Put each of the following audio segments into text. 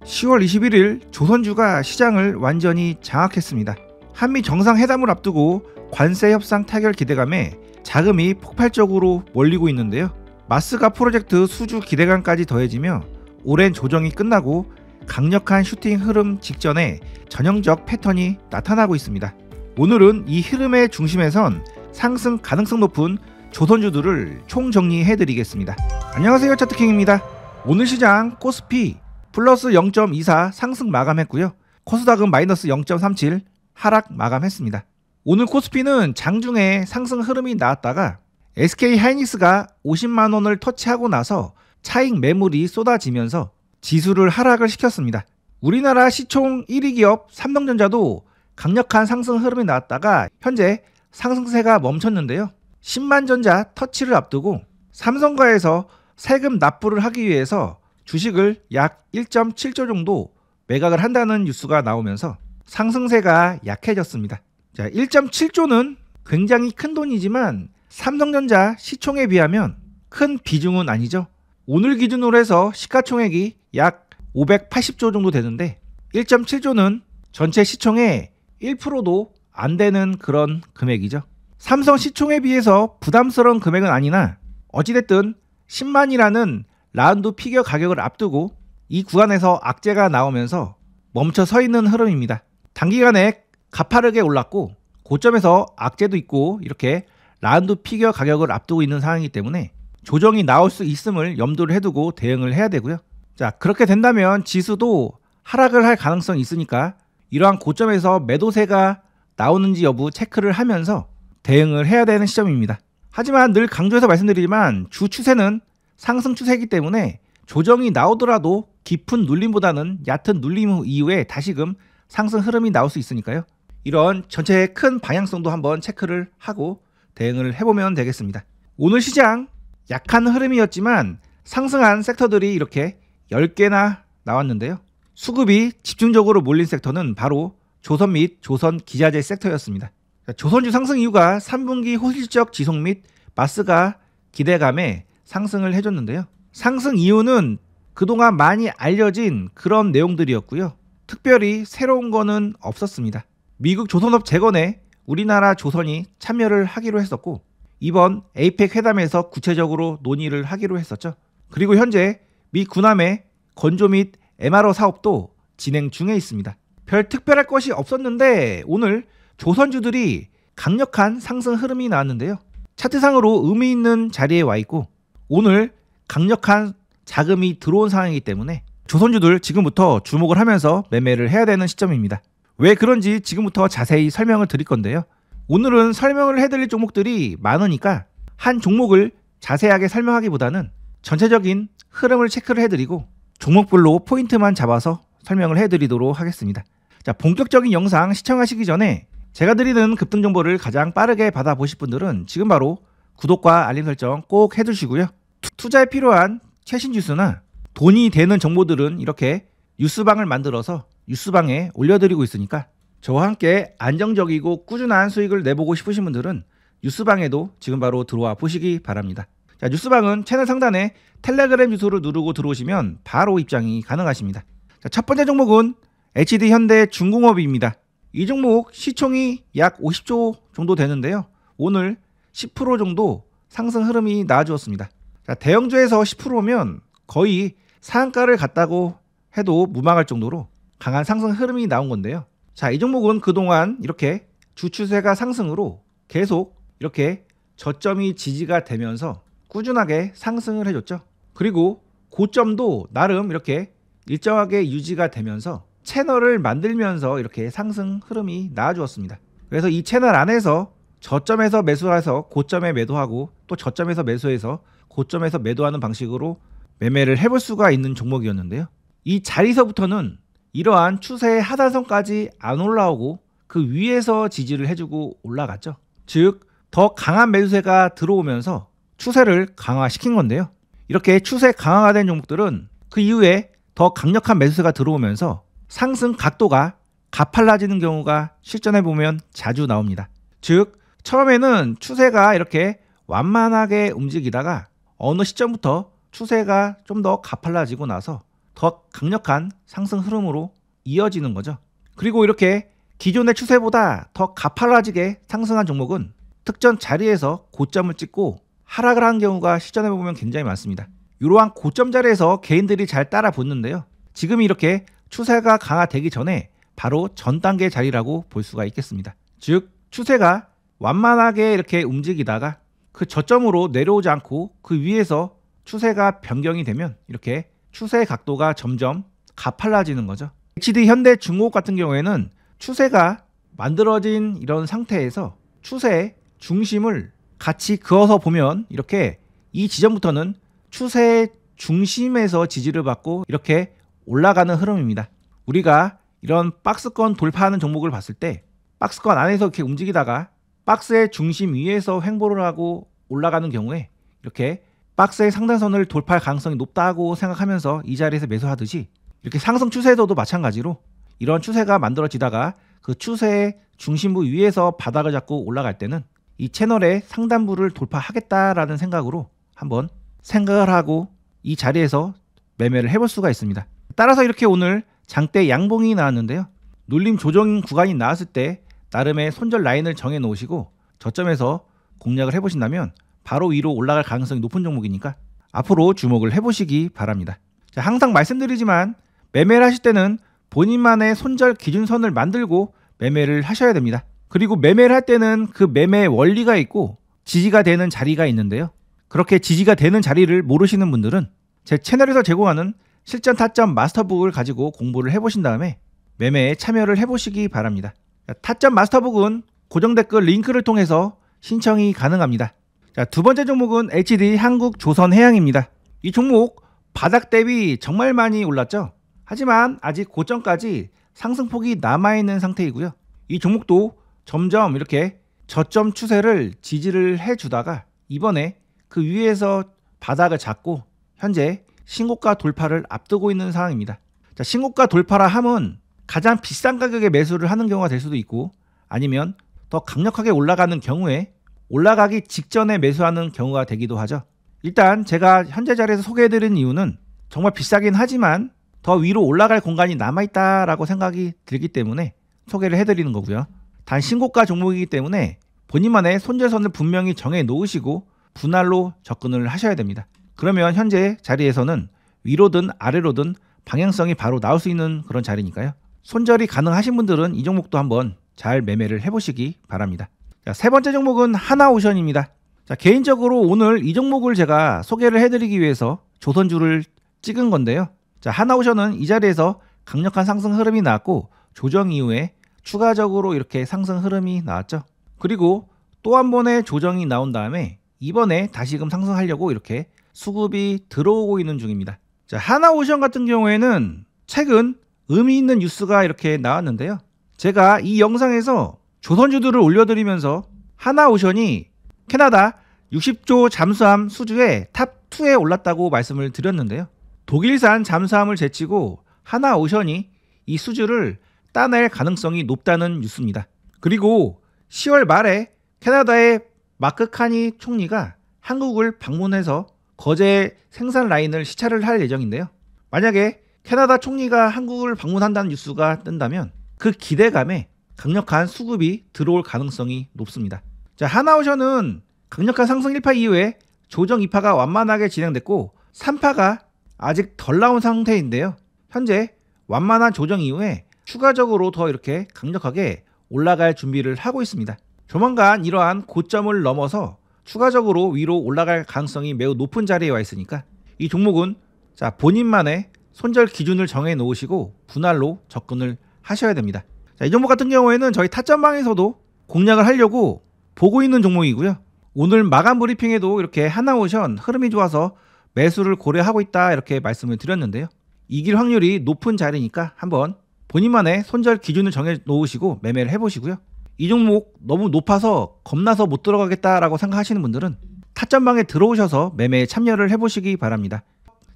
10월 21일 조선주가 시장을 완전히 장악했습니다. 한미 정상회담을 앞두고 관세 협상 타결 기대감에 자금이 폭발적으로 몰리고 있는데요. 마스가 프로젝트 수주 기대감까지 더해지며 오랜 조정이 끝나고 강력한 슈팅 흐름 직전에 전형적 패턴이 나타나고 있습니다. 오늘은 이 흐름의 중심에선 상승 가능성 높은 조선주들을 총정리해드리겠습니다. 안녕하세요, 차트킹입니다. 오늘 시장 코스피 플러스 0.24 상승 마감했고요. 코스닥은 마이너스 0.37 하락 마감했습니다. 오늘 코스피는 장중에 상승 흐름이 나왔다가 SK 하이닉스가 50만원을 터치하고 나서 차익 매물이 쏟아지면서 지수를 하락을 시켰습니다. 우리나라 시총 1위 기업 삼성전자도 강력한 상승 흐름이 나왔다가 현재 상승세가 멈췄는데요. 10만전자 터치를 앞두고 삼성가에서 세금 납부를 하기 위해서 주식을 약 1.7조 정도 매각을 한다는 뉴스가 나오면서 상승세가 약해졌습니다. 자, 1.7조는 굉장히 큰 돈이지만 삼성전자 시총에 비하면 큰 비중은 아니죠. 오늘 기준으로 해서 시가총액이 약 580조 정도 되는데 1.7조는 전체 시총의 1%도 안 되는 그런 금액이죠. 삼성 시총에 비해서 부담스러운 금액은 아니나 어찌됐든 10만이라는 라운드 피겨 가격을 앞두고 이 구간에서 악재가 나오면서 멈춰 서 있는 흐름입니다. 단기간에 가파르게 올랐고 고점에서 악재도 있고 이렇게 라운드 피겨 가격을 앞두고 있는 상황이기 때문에 조정이 나올 수 있음을 염두를 해두고 대응을 해야 되고요. 자, 그렇게 된다면 지수도 하락을 할 가능성이 있으니까 이러한 고점에서 매도세가 나오는지 여부 체크를 하면서 대응을 해야 되는 시점입니다. 하지만 늘 강조해서 말씀드리지만 주 추세는 상승 추세이기 때문에 조정이 나오더라도 깊은 눌림보다는 얕은 눌림 이후에 다시금 상승 흐름이 나올 수 있으니까요. 이런 전체의 큰 방향성도 한번 체크를 하고 대응을 해보면 되겠습니다. 오늘 시장 약한 흐름이었지만 상승한 섹터들이 이렇게 10개나 나왔는데요. 수급이 집중적으로 몰린 섹터는 바로 조선 및 조선 기자재 섹터였습니다. 조선주 상승 이유가 3분기 호실적 지속 및 마스가 기대감에 상승을 해줬는데요. 상승 이유는 그동안 많이 알려진 그런 내용들이었고요. 특별히 새로운 거는 없었습니다. 미국 조선업 재건에 우리나라 조선이 참여를 하기로 했었고 이번 에이펙 회담에서 구체적으로 논의를 하기로 했었죠. 그리고 현재 미 군함의 건조 및 MRO 사업도 진행 중에 있습니다. 별 특별할 것이 없었는데 오늘 조선주들이 강력한 상승 흐름이 나왔는데요. 차트상으로 의미 있는 자리에 와 있고 오늘 강력한 자금이 들어온 상황이기 때문에 조선주들 지금부터 주목을 하면서 매매를 해야 되는 시점입니다. 왜 그런지 지금부터 자세히 설명을 드릴 건데요. 오늘은 설명을 해드릴 종목들이 많으니까 한 종목을 자세하게 설명하기보다는 전체적인 흐름을 체크를 해드리고 종목별로 포인트만 잡아서 설명을 해드리도록 하겠습니다. 자, 본격적인 영상 시청하시기 전에 제가 드리는 급등 정보를 가장 빠르게 받아보실 분들은 지금 바로 구독과 알림 설정 꼭 해두시고요. 투자에 필요한 최신 뉴스나 돈이 되는 정보들은 이렇게 뉴스방을 만들어서 뉴스방에 올려드리고 있으니까 저와 함께 안정적이고 꾸준한 수익을 내보고 싶으신 분들은 뉴스방에도 지금 바로 들어와 보시기 바랍니다. 자, 뉴스방은 채널 상단에 텔레그램 주소를 누르고 들어오시면 바로 입장이 가능하십니다. 자, 첫 번째 종목은 HD현대중공업입니다. 이 종목 시총이 약 50조 정도 되는데요. 오늘 10% 정도 상승 흐름이 나와주었습니다. 자, 대형주에서 10%면 거의 상한가를 갔다고 해도 무방할 정도로 강한 상승 흐름이 나온 건데요. 자, 이 종목은 그동안 이렇게 주추세가 상승으로 계속 이렇게 저점이 지지가 되면서 꾸준하게 상승을 해줬죠. 그리고 고점도 나름 이렇게 일정하게 유지가 되면서 채널을 만들면서 이렇게 상승 흐름이 나와주었습니다. 그래서 이 채널 안에서 저점에서 매수해서 고점에 매도하고 또 저점에서 매수해서 고점에서 매도하는 방식으로 매매를 해볼 수가 있는 종목이었는데요. 이 자리서부터는 이러한 추세의 하단선까지 안 올라오고 그 위에서 지지를 해주고 올라갔죠. 즉, 더 강한 매수세가 들어오면서 추세를 강화시킨 건데요. 이렇게 추세 강화가 된 종목들은 그 이후에 더 강력한 매수세가 들어오면서 상승 각도가 가팔라지는 경우가 실전에 보면 자주 나옵니다. 즉, 처음에는 추세가 이렇게 완만하게 움직이다가 어느 시점부터 추세가 좀 더 가팔라지고 나서 더 강력한 상승 흐름으로 이어지는 거죠. 그리고 이렇게 기존의 추세보다 더 가팔라지게 상승한 종목은 특정 자리에서 고점을 찍고 하락을 한 경우가 실전에 보면 굉장히 많습니다. 이러한 고점 자리에서 개인들이 잘 따라 붙는데요. 지금 이렇게 추세가 강화되기 전에 바로 전 단계 자리라고 볼 수가 있겠습니다. 즉 추세가 완만하게 이렇게 움직이다가 그 저점으로 내려오지 않고 그 위에서 추세가 변경이 되면 이렇게 추세 각도가 점점 가팔라지는 거죠. HD 현대중공업 같은 경우에는 추세가 만들어진 이런 상태에서 추세의 중심을 같이 그어서 보면 이렇게 이 지점부터는 추세의 중심에서 지지를 받고 이렇게 올라가는 흐름입니다. 우리가 이런 박스권 돌파하는 종목을 봤을 때 박스권 안에서 이렇게 움직이다가 박스의 중심 위에서 횡보를 하고 올라가는 경우에 이렇게 박스의 상단선을 돌파할 가능성이 높다고 생각하면서 이 자리에서 매수하듯이 이렇게 상승 추세에서도 마찬가지로 이런 추세가 만들어지다가 그 추세의 중심부 위에서 바닥을 잡고 올라갈 때는 이 채널의 상단부를 돌파하겠다라는 생각으로 한번 생각을 하고 이 자리에서 매매를 해볼 수가 있습니다. 따라서 이렇게 오늘 장대 양봉이 나왔는데요. 눌림 조정 구간이 나왔을 때 나름의 손절 라인을 정해 놓으시고 저점에서 공략을 해보신다면 바로 위로 올라갈 가능성이 높은 종목이니까 앞으로 주목을 해보시기 바랍니다. 자, 항상 말씀드리지만 매매를 하실 때는 본인만의 손절 기준선을 만들고 매매를 하셔야 됩니다. 그리고 매매를 할 때는 그 매매의 원리가 있고 지지가 되는 자리가 있는데요. 그렇게 지지가 되는 자리를 모르시는 분들은 제 채널에서 제공하는 실전 타점 마스터북을 가지고 공부를 해보신 다음에 매매에 참여를 해보시기 바랍니다. 타점 마스터북은 고정 댓글 링크를 통해서 신청이 가능합니다. 자, 두 번째 종목은 HD 한국조선해양입니다. 이 종목 바닥 대비 정말 많이 올랐죠. 하지만 아직 고점까지 상승폭이 남아있는 상태이고요. 이 종목도 점점 이렇게 저점 추세를 지지를 해주다가 이번에 그 위에서 바닥을 잡고 현재 신고가 돌파를 앞두고 있는 상황입니다. 자, 신고가 돌파라 함은 가장 비싼 가격에 매수를 하는 경우가 될 수도 있고 아니면 더 강력하게 올라가는 경우에 올라가기 직전에 매수하는 경우가 되기도 하죠. 일단 제가 현재 자리에서 소개해드린 이유는 정말 비싸긴 하지만 더 위로 올라갈 공간이 남아있다라고 생각이 들기 때문에 소개를 해드리는 거고요. 단 신고가 종목이기 때문에 본인만의 손절선을 분명히 정해 놓으시고 분할로 접근을 하셔야 됩니다. 그러면 현재 자리에서는 위로든 아래로든 방향성이 바로 나올 수 있는 그런 자리니까요. 손절이 가능하신 분들은 이 종목도 한번 잘 매매를 해보시기 바랍니다. 자, 세 번째 종목은 하나오션입니다. 자, 개인적으로 오늘 이 종목을 제가 소개를 해드리기 위해서 조선주를 찍은 건데요. 자, 하나오션은 이 자리에서 강력한 상승 흐름이 나왔고 조정 이후에 추가적으로 이렇게 상승 흐름이 나왔죠. 그리고 또 한 번의 조정이 나온 다음에 이번에 다시금 상승하려고 이렇게 수급이 들어오고 있는 중입니다. 자, 하나오션 같은 경우에는 최근 의미 있는 뉴스가 이렇게 나왔는데요. 제가 이 영상에서 조선주들을 올려드리면서 하나오션이 캐나다 60조 잠수함 수주의 탑2에 올랐다고 말씀을 드렸는데요. 독일산 잠수함을 제치고 하나오션이 이 수주를 따낼 가능성이 높다는 뉴스입니다. 그리고 10월 말에 캐나다의 마크 카니 총리가 한국을 방문해서 거제 생산 라인을 시찰을 할 예정인데요. 만약에 캐나다 총리가 한국을 방문한다는 뉴스가 뜬다면 그 기대감에 강력한 수급이 들어올 가능성이 높습니다. 자, 하나오션은 강력한 상승 1파 이후에 조정 2파가 완만하게 진행됐고 3파가 아직 덜 나온 상태인데요. 현재 완만한 조정 이후에 추가적으로 더 이렇게 강력하게 올라갈 준비를 하고 있습니다. 조만간 이러한 고점을 넘어서 추가적으로 위로 올라갈 가능성이 매우 높은 자리에 와 있으니까 이 종목은 자, 본인만의 손절 기준을 정해 놓으시고 분할로 접근을 하셔야 됩니다. 자, 이 종목 같은 경우에는 저희 타점방에서도 공략을 하려고 보고 있는 종목이고요. 오늘 마감 브리핑에도 이렇게 하나오션 흐름이 좋아서 매수를 고려하고 있다 이렇게 말씀을 드렸는데요. 이길 확률이 높은 자리니까 한번 본인만의 손절 기준을 정해 놓으시고 매매를 해보시고요. 이 종목 너무 높아서 겁나서 못 들어가겠다라고 생각하시는 분들은 타점방에 들어오셔서 매매에 참여를 해보시기 바랍니다.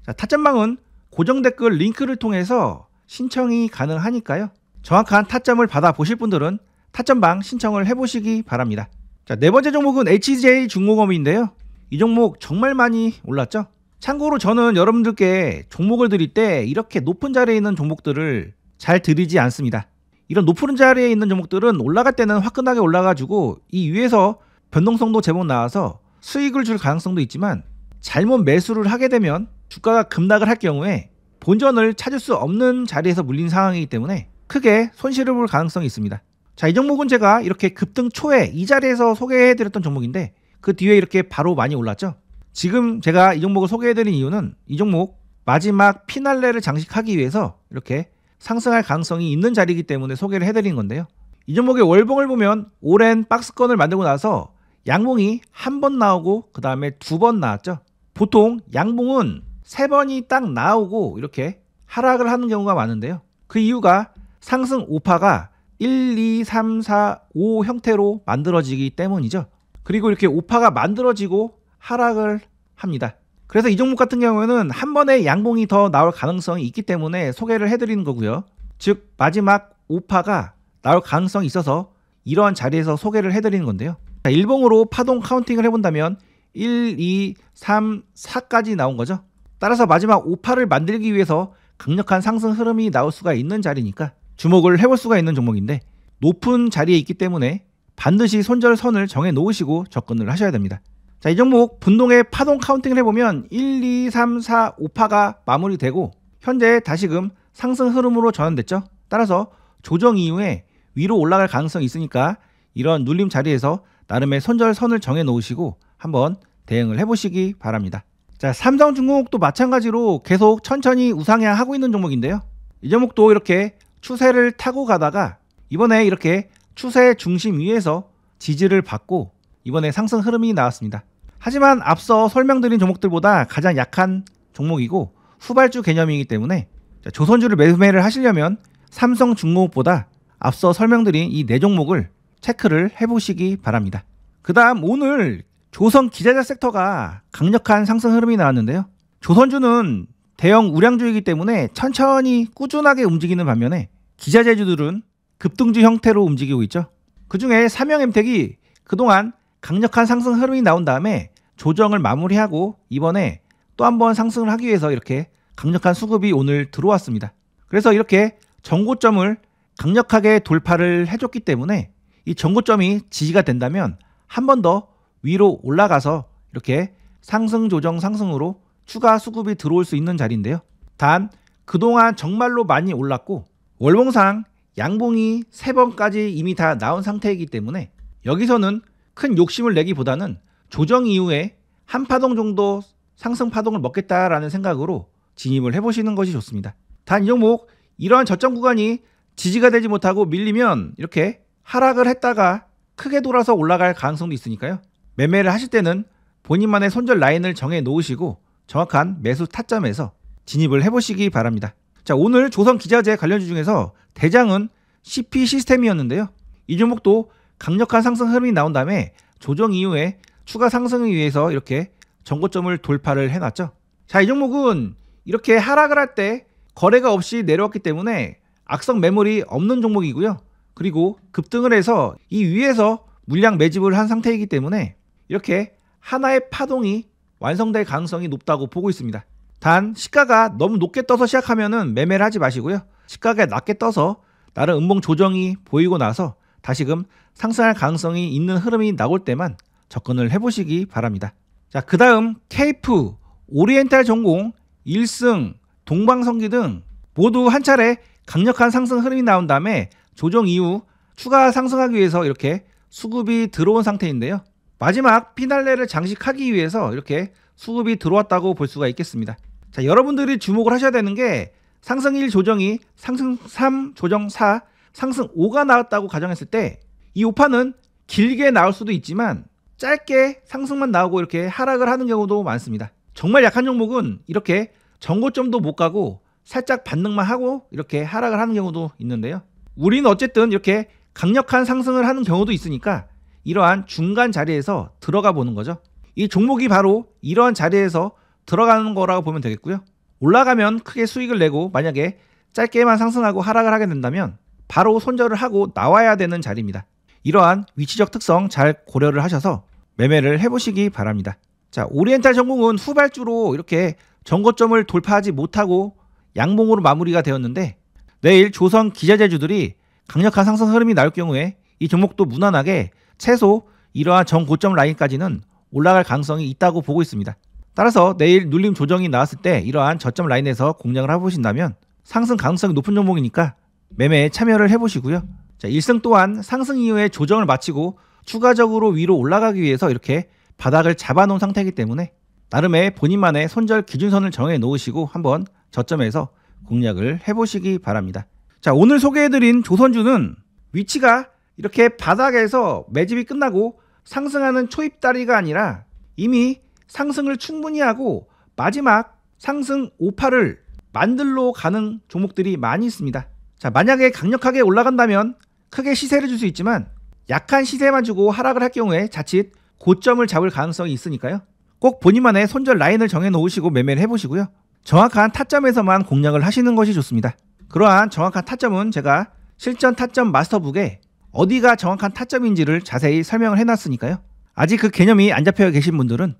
자, 타점방은 고정 댓글 링크를 통해서 신청이 가능하니까요. 정확한 타점을 받아보실 분들은 타점방 신청을 해보시기 바랍니다. 자, 네 번째 종목은 HJ 중공업인데요. 이 종목 정말 많이 올랐죠. 참고로 저는 여러분들께 종목을 드릴 때 이렇게 높은 자리에 있는 종목들을 잘 드리지 않습니다. 이런 높은 자리에 있는 종목들은 올라갈 때는 화끈하게 올라가지고 이 위에서 변동성도 제법 나와서 수익을 줄 가능성도 있지만, 잘못 매수를 하게 되면 주가가 급락을 할 경우에 본전을 찾을 수 없는 자리에서 물린 상황이기 때문에 크게 손실을 볼 가능성이 있습니다. 자, 이 종목은 제가 이렇게 급등 초에 이 자리에서 소개해드렸던 종목인데 그 뒤에 이렇게 바로 많이 올랐죠. 지금 제가 이 종목을 소개해드린 이유는 이 종목 마지막 피날레를 장식하기 위해서 이렇게 상승할 가능성이 있는 자리이기 때문에 소개를 해드린 건데요. 이 종목의 월봉을 보면 오랜 박스권을 만들고 나서 양봉이 한 번 나오고 그 다음에 두 번 나왔죠. 보통 양봉은 세 번이 딱 나오고 이렇게 하락을 하는 경우가 많은데요. 그 이유가 상승 오파가 1, 2, 3, 4, 5 형태로 만들어지기 때문이죠. 그리고 이렇게 오파가 만들어지고 하락을 합니다. 그래서 이 종목 같은 경우에는 한 번에 양봉이 더 나올 가능성이 있기 때문에 소개를 해드리는 거고요. 즉 마지막 오파가 나올 가능성이 있어서 이러한 자리에서 소개를 해드리는 건데요. 자, 일봉으로 파동 카운팅을 해본다면 1, 2, 3, 4까지 나온 거죠. 따라서 마지막 오파를 만들기 위해서 강력한 상승 흐름이 나올 수가 있는 자리니까 주목을 해볼 수가 있는 종목인데, 높은 자리에 있기 때문에 반드시 손절선을 정해 놓으시고 접근을 하셔야 됩니다. 자, 이 종목 분동의 파동 카운팅을 해보면 1, 2, 3, 4, 5파가 마무리되고 현재 다시금 상승 흐름으로 전환됐죠. 따라서 조정 이후에 위로 올라갈 가능성이 있으니까 이런 눌림 자리에서 나름의 손절선을 정해 놓으시고 한번 대응을 해보시기 바랍니다. 자, 삼성중공업도 마찬가지로 계속 천천히 우상향하고 있는 종목인데요. 이 종목도 이렇게 추세를 타고 가다가 이번에 이렇게 추세 중심 위에서 지지를 받고 이번에 상승 흐름이 나왔습니다. 하지만 앞서 설명드린 종목들보다 가장 약한 종목이고 후발주 개념이기 때문에 조선주를 매매를 하시려면 삼성중공업보다 앞서 설명드린 이 네 종목을 체크를 해보시기 바랍니다. 그 다음 오늘 조선 기자재 섹터가 강력한 상승 흐름이 나왔는데요. 조선주는 대형 우량주이기 때문에 천천히 꾸준하게 움직이는 반면에 기자재주들은 급등주 형태로 움직이고 있죠. 그 중에 삼형엠텍이 그동안 강력한 상승 흐름이 나온 다음에 조정을 마무리하고 이번에 또 한 번 상승을 하기 위해서 이렇게 강력한 수급이 오늘 들어왔습니다. 그래서 이렇게 전고점을 강력하게 돌파를 해줬기 때문에 이 전고점이 지지가 된다면 한 번 더 위로 올라가서 이렇게 상승 조정 상승으로 추가 수급이 들어올 수 있는 자리인데요. 단 그동안 정말로 많이 올랐고 월봉상 양봉이 3번까지 이미 다 나온 상태이기 때문에 여기서는 큰 욕심을 내기보다는 조정 이후에 한 파동 정도 상승 파동을 먹겠다라는 생각으로 진입을 해보시는 것이 좋습니다. 단 이 종목 이러한 저점 구간이 지지가 되지 못하고 밀리면 이렇게 하락을 했다가 크게 돌아서 올라갈 가능성도 있으니까요. 매매를 하실 때는 본인만의 손절 라인을 정해 놓으시고 정확한 매수 타점에서 진입을 해보시기 바랍니다. 자, 오늘 조선 기자재 관련주 중에서 대장은 CP 시스템이었는데요. 이 종목도 강력한 상승 흐름이 나온 다음에 조정 이후에 추가 상승을 위해서 이렇게 전고점을 돌파를 해놨죠. 자, 이 종목은 이렇게 하락을 할 때 거래가 없이 내려왔기 때문에 악성 매물이 없는 종목이고요. 그리고 급등을 해서 이 위에서 물량 매집을 한 상태이기 때문에 이렇게 하나의 파동이 완성될 가능성이 높다고 보고 있습니다. 단 시가가 너무 높게 떠서 시작하면은 매매를 하지 마시고요. 시가가 낮게 떠서 나름 음봉 조정이 보이고 나서 다시금 상승할 가능성이 있는 흐름이 나올 때만 접근을 해보시기 바랍니다. 자, 그 다음 케이프, 오리엔탈 전공, 일승, 동방성기 등 모두 한 차례 강력한 상승 흐름이 나온 다음에 조정 이후 추가 상승하기 위해서 이렇게 수급이 들어온 상태인데요. 마지막 피날레를 장식하기 위해서 이렇게 수급이 들어왔다고 볼 수가 있겠습니다. 자, 여러분들이 주목을 하셔야 되는 게 상승 1 조정이 상승 3 조정 4 상승 5가 나왔다고 가정했을 때 이 오파는 길게 나올 수도 있지만 짧게 상승만 나오고 이렇게 하락을 하는 경우도 많습니다. 정말 약한 종목은 이렇게 전고점도 못 가고 살짝 반등만 하고 이렇게 하락을 하는 경우도 있는데요. 우리는 어쨌든 이렇게 강력한 상승을 하는 경우도 있으니까 이러한 중간 자리에서 들어가 보는 거죠. 이 종목이 바로 이러한 자리에서 들어가는 거라고 보면 되겠고요. 올라가면 크게 수익을 내고 만약에 짧게만 상승하고 하락을 하게 된다면 바로 손절을 하고 나와야 되는 자리입니다. 이러한 위치적 특성 잘 고려를 하셔서 매매를 해보시기 바랍니다. 자, 오리엔탈 전공은 후발주로 이렇게 전고점을 돌파하지 못하고 양봉으로 마무리가 되었는데, 내일 조선 기자재주들이 강력한 상승 흐름이 나올 경우에 이 종목도 무난하게 최소 이러한 전고점 라인까지는 올라갈 가능성이 있다고 보고 있습니다. 따라서 내일 눌림 조정이 나왔을 때 이러한 저점 라인에서 공략을 해보신다면 상승 가능성이 높은 종목이니까 매매에 참여를 해보시고요. 자, 일승 또한 상승 이후에 조정을 마치고 추가적으로 위로 올라가기 위해서 이렇게 바닥을 잡아놓은 상태이기 때문에 나름의 본인만의 손절 기준선을 정해 놓으시고 한번 저점에서 공략을 해보시기 바랍니다. 자, 오늘 소개해드린 조선주는 위치가 이렇게 바닥에서 매집이 끝나고 상승하는 초입다리가 아니라 이미 상승을 충분히 하고 마지막 상승 오파를 만들러 가는 종목들이 많이 있습니다. 자, 만약에 강력하게 올라간다면 크게 시세를 줄 수 있지만 약한 시세만 주고 하락을 할 경우에 자칫 고점을 잡을 가능성이 있으니까요. 꼭 본인만의 손절 라인을 정해 놓으시고 매매를 해보시고요. 정확한 타점에서만 공략을 하시는 것이 좋습니다. 그러한 정확한 타점은 제가 실전 타점 마스터북에 어디가 정확한 타점인지를 자세히 설명을 해놨으니까요. 아직 그 개념이 안 잡혀 계신 분들은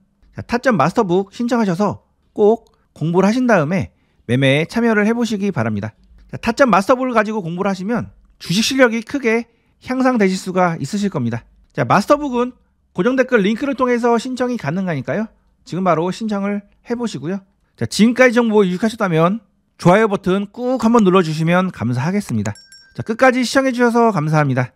타점 마스터북 신청하셔서 꼭 공부를 하신 다음에 매매에 참여를 해보시기 바랍니다. 타점 마스터북을 가지고 공부를 하시면 주식 실력이 크게 향상되실 수가 있으실 겁니다. 자, 마스터북은 고정 댓글 링크를 통해서 신청이 가능하니까요. 지금 바로 신청을 해보시고요. 자, 지금까지 정보 유익하셨다면 좋아요 버튼 꾹 한번 눌러주시면 감사하겠습니다. 자, 끝까지 시청해주셔서 감사합니다.